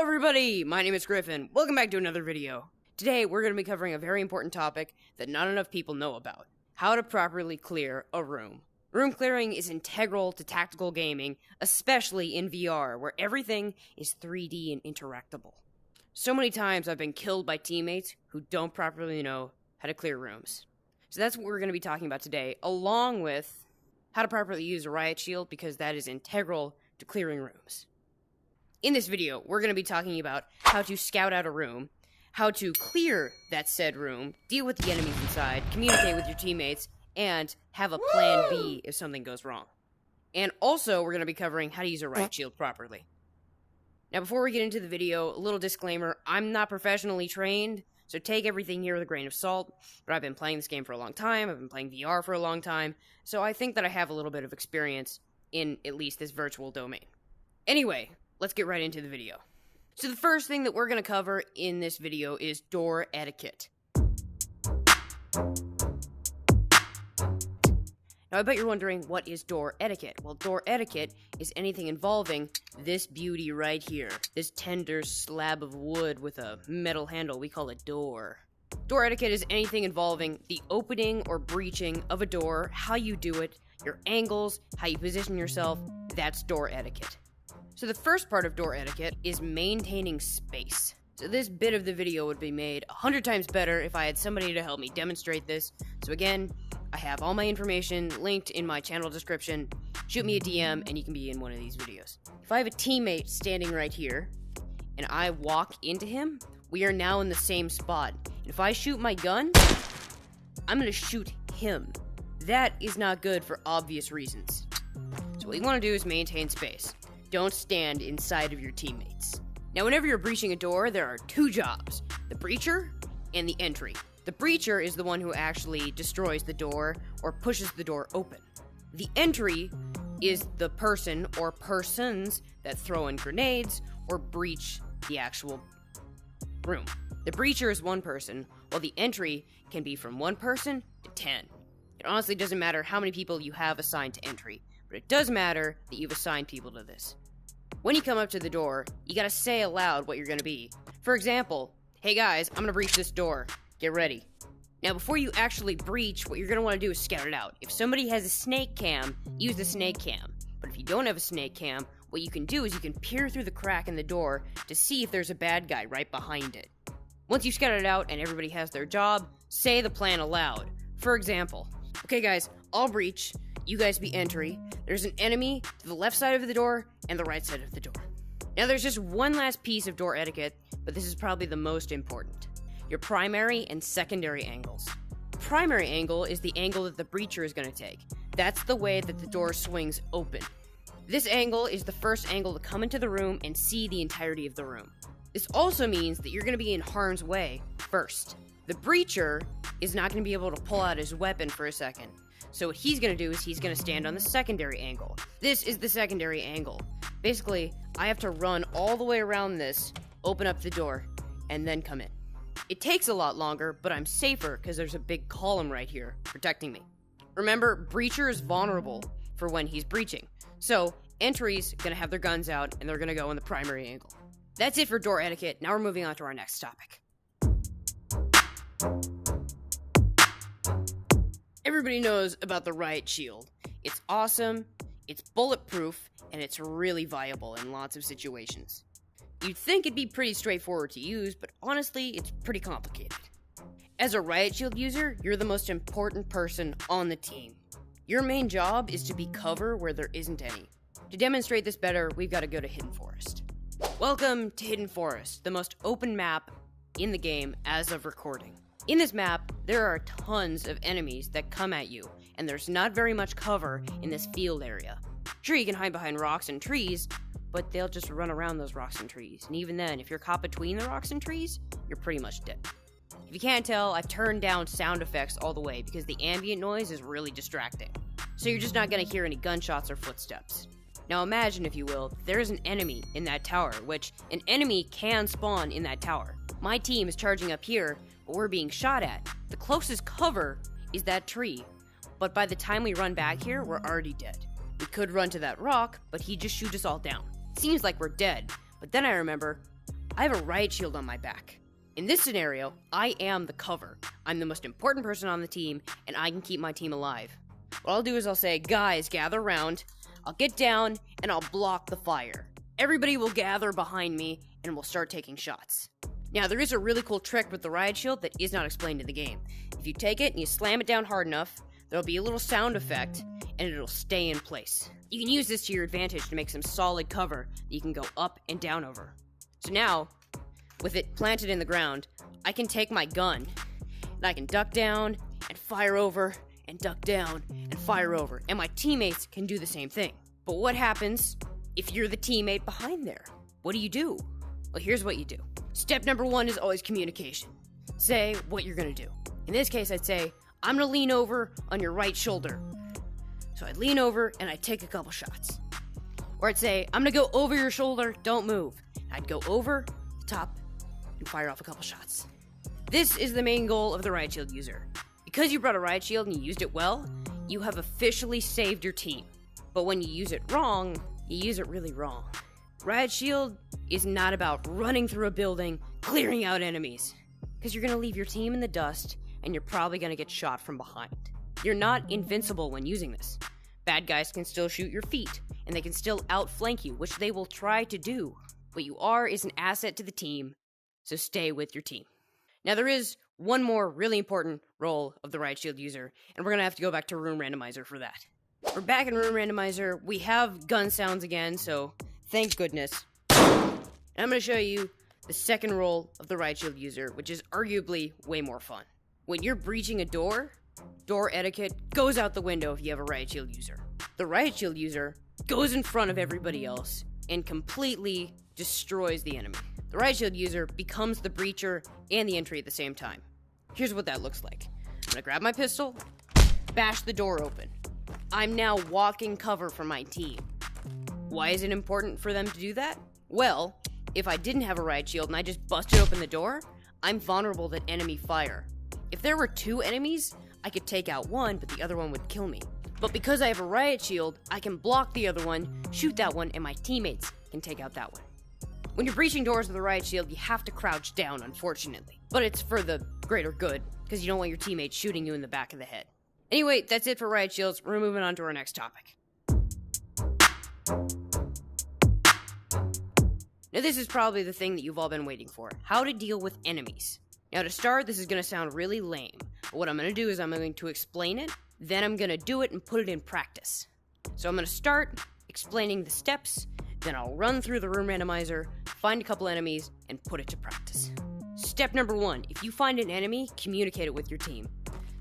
everybody, my name is Griffin. Welcome back to another video. Today we're going to be covering a very important topic that not enough people know about. How to properly clear a room. Room clearing is integral to tactical gaming, especially in VR, where everything is 3D and interactable. So many times I've been killed by teammates who don't properly know how to clear rooms. So that's what we're going to be talking about today, along with how to properly use a Riot Shield, because that is integral to clearing rooms. In this video, we're going to be talking about how to scout out a room, how to clear that said room, deal with the enemies inside, communicate with your teammates, and have a plan B if something goes wrong. And also, we're going to be covering how to use a Riot Shield properly. Now, before we get into the video, a little disclaimer, I'm not professionally trained, so take everything here with a grain of salt, but I've been playing this game for a long time, I've been playing VR for a long time, so I think that I have a little bit of experience in at least this virtual domain. Anyway, let's get right into the video. So the first thing that we're going to cover in this video is door etiquette. Now, I bet you're wondering, what is door etiquette? Well, door etiquette is anything involving this beauty right here. This tender slab of wood with a metal handle. We call it door. Door etiquette is anything involving the opening or breaching of a door, how you do it, your angles, how you position yourself. That's door etiquette. So the first part of door etiquette is maintaining space. So this bit of the video would be made 100 times better if I had somebody to help me demonstrate this. So again, I have all my information linked in my channel description. Shoot me a DM and you can be in one of these videos. If I have a teammate standing right here and I walk into him, we are now in the same spot. And if I shoot my gun, I'm going to shoot him. That is not good for obvious reasons. So what you want to do is maintain space. Don't stand inside of your teammates. Now, whenever you're breaching a door, there are two jobs: the breacher and the entry. The breacher is the one who actually destroys the door or pushes the door open. The entry is the person or persons that throw in grenades or breach the actual room. The breacher is one person, while the entry can be from one person to 10. It honestly doesn't matter how many people you have assigned to entry, but it does matter that you've assigned people to this. When you come up to the door, you gotta say aloud what you're gonna be. For example, hey guys, I'm gonna breach this door. Get ready. Now, before you actually breach, what you're gonna wanna do is scout it out. If somebody has a snake cam, use the snake cam. But if you don't have a snake cam, what you can do is you can peer through the crack in the door to see if there's a bad guy right behind it. Once you've scouted it out and everybody has their job, say the plan aloud. For example, okay guys, I'll breach. You guys be entry. There's an enemy to the left side of the door and the right side of the door. Now there's just one last piece of door etiquette, but this is probably the most important. Your primary and secondary angles. Primary angle is the angle that the breacher is going to take. That's the way that the door swings open. This angle is the first angle to come into the room and see the entirety of the room. This also means that you're going to be in harm's way first. The breacher is not going to be able to pull out his weapon for a second. So what he's going to do is he's going to stand on the secondary angle. This is the secondary angle. Basically, I have to run all the way around this, open up the door, and then come in. It takes a lot longer, but I'm safer because there's a big column right here protecting me. Remember, breacher is vulnerable for when he's breaching. So entry's going to have their guns out and they're going to go in the primary angle. That's it for door etiquette. Now we're moving on to our next topic. Everybody knows about the Riot Shield. It's awesome, it's bulletproof, and it's really viable in lots of situations. You'd think it'd be pretty straightforward to use, but honestly, it's pretty complicated. As a Riot Shield user, you're the most important person on the team. Your main job is to be cover where there isn't any. To demonstrate this better, we've got to go to Hidden Forest. Welcome to Hidden Forest, the most open map in the game as of recording. In this map, there are tons of enemies that come at you, and there's not very much cover in this field area. Sure, you can hide behind rocks and trees, but they'll just run around those rocks and trees, and even then, if you're caught between the rocks and trees, you're pretty much dead. If you can't tell, I've turned down sound effects all the way because the ambient noise is really distracting, so you're just not going to hear any gunshots or footsteps. Now imagine, if you will, there's an enemy in that tower, which an enemy can spawn in that tower. My team is charging up here, but we're being shot at. The closest cover is that tree, but by the time we run back here, we're already dead. We could run to that rock, but he'd just shoot us all down. Seems like we're dead, but then I remember, I have a riot shield on my back. In this scenario, I am the cover. I'm the most important person on the team, and I can keep my team alive. What I'll do is I'll say, guys, gather around. I'll get down, and I'll block the fire. Everybody will gather behind me, and we'll start taking shots. Now, there is a really cool trick with the riot shield that is not explained in the game. If you take it and you slam it down hard enough, there'll be a little sound effect, and it'll stay in place. You can use this to your advantage to make some solid cover that you can go up and down over. So now, with it planted in the ground, I can take my gun, and I can duck down and fire over, and duck down and fire over, and my teammates can do the same thing. But what happens if you're the teammate behind there? What do? Well, here's what you do. Step number 1 is always communication. Say what you're gonna do. In this case, I'd say, I'm gonna lean over on your right shoulder. So I'd lean over and I'd take a couple shots. Or I'd say, I'm gonna go over your shoulder, don't move. I'd go over the top and fire off a couple shots. This is the main goal of the Riot Shield user. Because you brought a Riot Shield and you used it well, you have officially saved your team. But when you use it wrong, you use it really wrong. Riot Shield is not about running through a building, clearing out enemies. Because you're gonna leave your team in the dust, and you're probably gonna get shot from behind. You're not invincible when using this. Bad guys can still shoot your feet, and they can still outflank you, which they will try to do. What you are is an asset to the team, so stay with your team. Now there is one more really important role of the Riot Shield user, and we're gonna have to go back to Room Randomizer for that. We're back in Room Randomizer, we have gun sounds again, so thank goodness. And I'm gonna show you the second role of the Riot Shield user, which is arguably way more fun. When you're breaching a door etiquette goes out the window if you have a Riot Shield user. The Riot Shield user goes in front of everybody else and completely destroys the enemy. The Riot Shield user becomes the breacher and the entry at the same time. Here's what that looks like. I'm gonna grab my pistol, bash the door open. I'm now walking cover for my team. Why is it important for them to do that? Well, if I didn't have a Riot Shield and I just busted open the door, I'm vulnerable to enemy fire. If there were 2 enemies, I could take out one, but the other one would kill me. But because I have a Riot Shield, I can block the other one, shoot that one, and my teammates can take out that one. When you're breaching doors with a Riot Shield, you have to crouch down, unfortunately. But it's for the greater good, because you don't want your teammates shooting you in the back of the head. Anyway, that's it for Riot Shields. We're moving on to our next topic. Now this is probably the thing that you've all been waiting for. How to deal with enemies. Now to start, this is going to sound really lame. But what I'm going to do is I'm going to explain it, then I'm going to do it and put it in practice. So I'm going to start explaining the steps, then I'll run through the Room Randomizer, find a couple enemies, and put it to practice. Step number 1, if you find an enemy, communicate it with your team.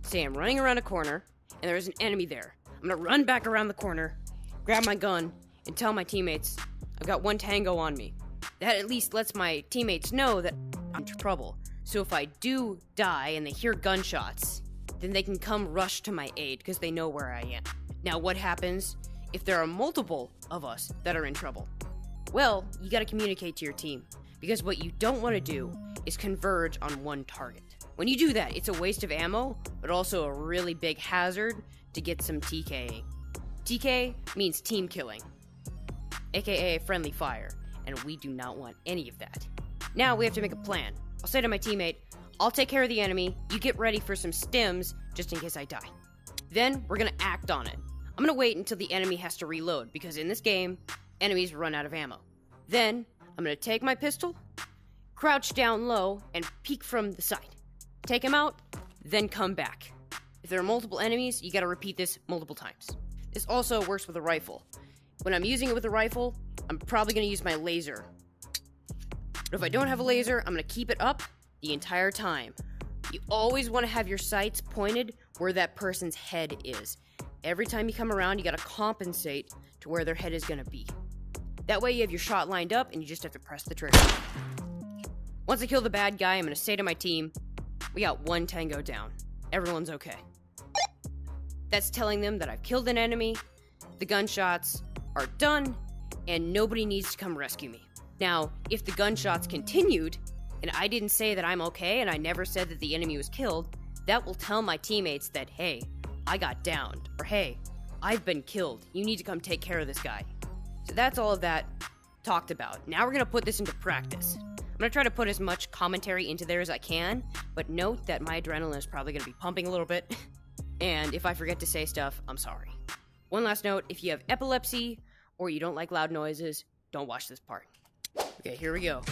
Say I'm running around a corner, and there's an enemy there. I'm going to run back around the corner, grab my gun, and tell my teammates, I've got 1 tango on me. That at least lets my teammates know that I'm in trouble. So if I do die and they hear gunshots, then they can come rush to my aid because they know where I am. Now what happens if there are multiple of us that are in trouble? Well, you gotta communicate to your team, because what you don't want to do is converge on one target. When you do that, it's a waste of ammo, but also a really big hazard to get some TKing. TK means team killing, aka friendly fire, and we do not want any of that. Now we have to make a plan. I'll say to my teammate, I'll take care of the enemy, you get ready for some stims just in case I die. Then we're gonna act on it. I'm gonna wait until the enemy has to reload, because in this game, enemies run out of ammo. Then I'm gonna take my pistol, crouch down low, and peek from the side. Take him out, then come back. If there are multiple enemies, you gotta repeat this multiple times. This also works with a rifle. When I'm using it with a rifle, I'm probably gonna use my laser. But if I don't have a laser, I'm gonna keep it up the entire time. You always wanna have your sights pointed where that person's head is. Every time you come around, you gotta compensate to where their head is gonna be. That way you have your shot lined up and you just have to press the trigger. Once I kill the bad guy, I'm gonna say to my team, we got 1 tango down. Everyone's okay. That's telling them that I've killed an enemy, the gunshots are done, and nobody needs to come rescue me. Now, if the gunshots continued, and I didn't say that I'm okay, and I never said that the enemy was killed, that will tell my teammates that, hey, I got downed, or hey, I've been killed. You need to come take care of this guy. So that's all of that talked about. Now we're gonna put this into practice. I'm gonna try to put as much commentary into there as I can, but note that my adrenaline is probably gonna be pumping a little bit, and if I forget to say stuff, I'm sorry. One last note, if you have epilepsy, or you don't like loud noises, don't watch this part. Okay, here we go.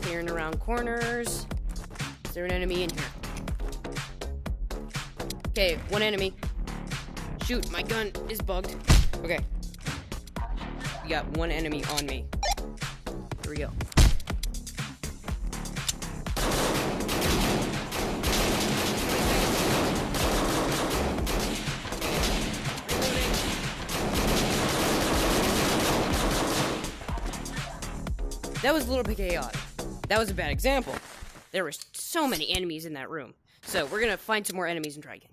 Clearing around corners. Is there an enemy in here? Okay, one enemy. Shoot, my gun is bugged. Okay. We got one enemy on me. Here we go. That was a little bit chaotic. That was a bad example. There were so many enemies in that room. So we're gonna find some more enemies and try again.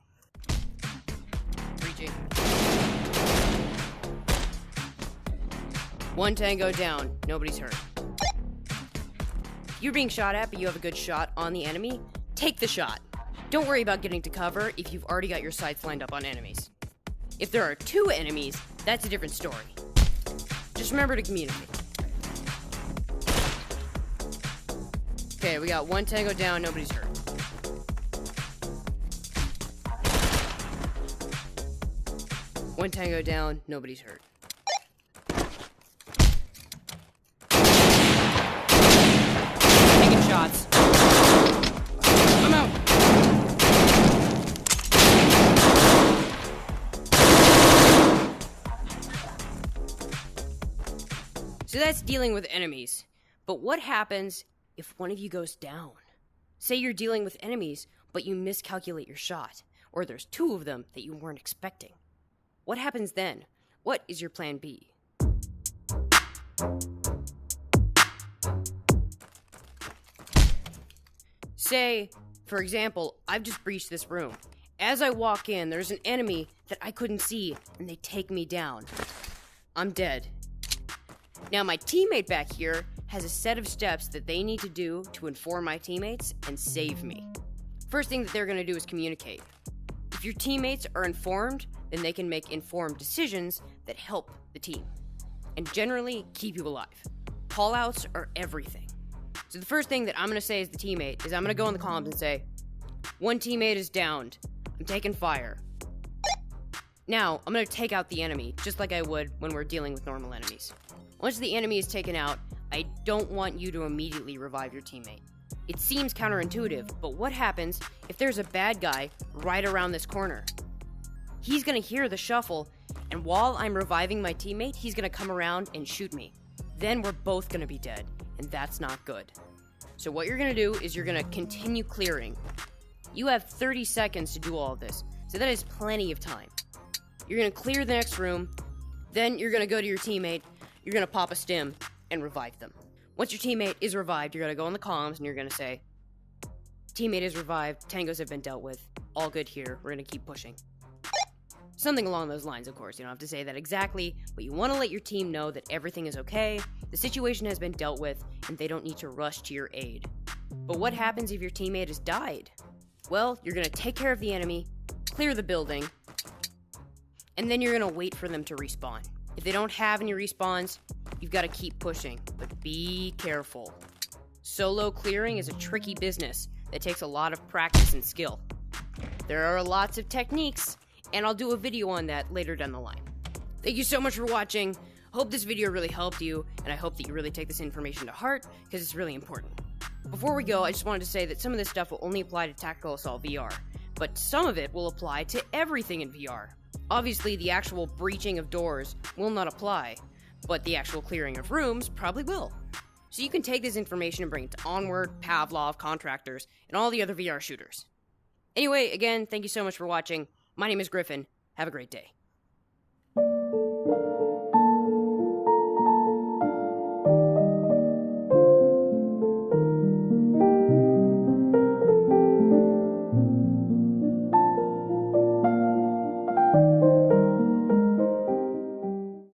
Reaching. One tango down. Nobody's hurt. If you're being shot at, but you have a good shot on the enemy, take the shot. Don't worry about getting to cover if you've already got your sights lined up on enemies. If there are two enemies, that's a different story. Just remember to communicate. Okay, we got one tango down, nobody's hurt. One tango down, nobody's hurt. Taking shots. I'm out. So that's dealing with enemies. But what happens if one of you goes down? Say you're dealing with enemies, but you miscalculate your shot, or there's two of them that you weren't expecting. What happens then? What is your plan B? Say, for example, I've just breached this room. As I walk in, there's an enemy that I couldn't see, and they take me down. I'm dead. Now my teammate back here has a set of steps that they need to do to inform my teammates and save me. First thing that they're going to do is communicate. If your teammates are informed, then they can make informed decisions that help the team and generally keep you alive. Call-outs are everything. So the first thing that I'm going to say as the teammate is I'm going to go in the columns and say, one teammate is downed. I'm taking fire. Now, I'm going to take out the enemy, just like I would when we're dealing with normal enemies. Once the enemy is taken out, I don't want you to immediately revive your teammate. It seems counterintuitive, but what happens if there's a bad guy right around this corner? He's gonna hear the shuffle, and while I'm reviving my teammate, he's gonna come around and shoot me. Then we're both gonna be dead, and that's not good. So what you're gonna do is you're gonna continue clearing. You have 30 seconds to do all of this, so that is plenty of time. You're gonna clear the next room, then you're gonna go to your teammate, you're gonna pop a stim, and revive them. Once your teammate is revived, you're gonna go in the comms and you're gonna say, teammate is revived, tangos have been dealt with, all good here, we're gonna keep pushing. Something along those lines, of course. You don't have to say that exactly, but you want to let your team know that everything is okay, the situation has been dealt with, and they don't need to rush to your aid. But what happens if your teammate has died? Well, you're gonna take care of the enemy, clear the building, and then you're gonna wait for them to respawn. If they don't have any respawns, you've got to keep pushing, but be careful. Solo clearing is a tricky business that takes a lot of practice and skill. There are lots of techniques, and I'll do a video on that later down the line. Thank you so much for watching. Hope this video really helped you, and I hope that you really take this information to heart, because it's really important. Before we go, I just wanted to say that some of this stuff will only apply to Tactical Assault VR, but some of it will apply to everything in VR. Obviously, the actual breaching of doors will not apply, but the actual clearing of rooms probably will. So you can take this information and bring it to Onward, Pavlov, Contractors, and all the other VR shooters. Anyway, again, thank you so much for watching. My name is Griffin. Have a great day.